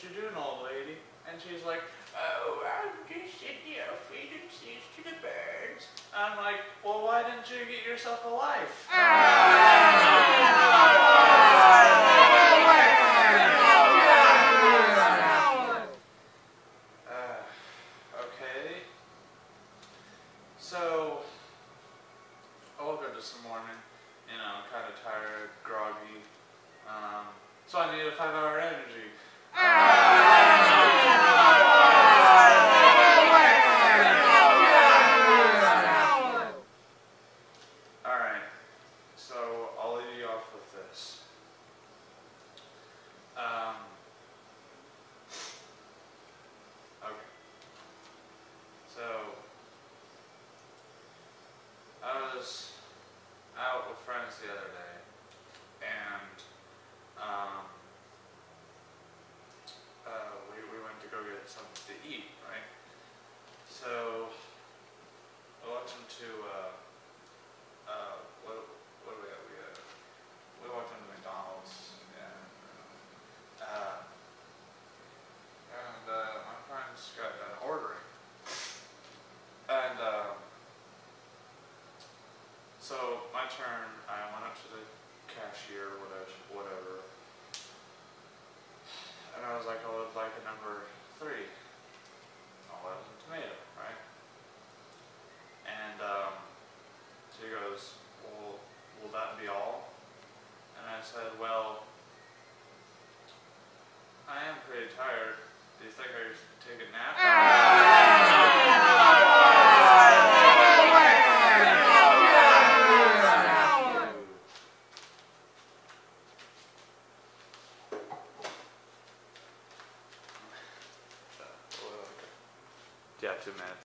you doing, old lady? And she's like, oh, I'm just sitting here feeding seeds to the birds. I'm like, well, why didn't you get yourself a life? Okay. So, I woke up this morning, you know, kind of tired, groggy. So I needed 5-hour energy. Alright, so I'll lead you off with this. Okay. So, I was out with friends the other day, and we went to go get something to eat, right? So I walked into what do we have? We walked into McDonald's, and my friends got done ordering, and so my turn. I went up to the cashier, whatever. And I was like, I would like a number 3. I'll have a tomato, right? And she goes, well, will that be all? And I said, well, I am pretty tired. Do you think I should take a nap? Do you have 2 minutes?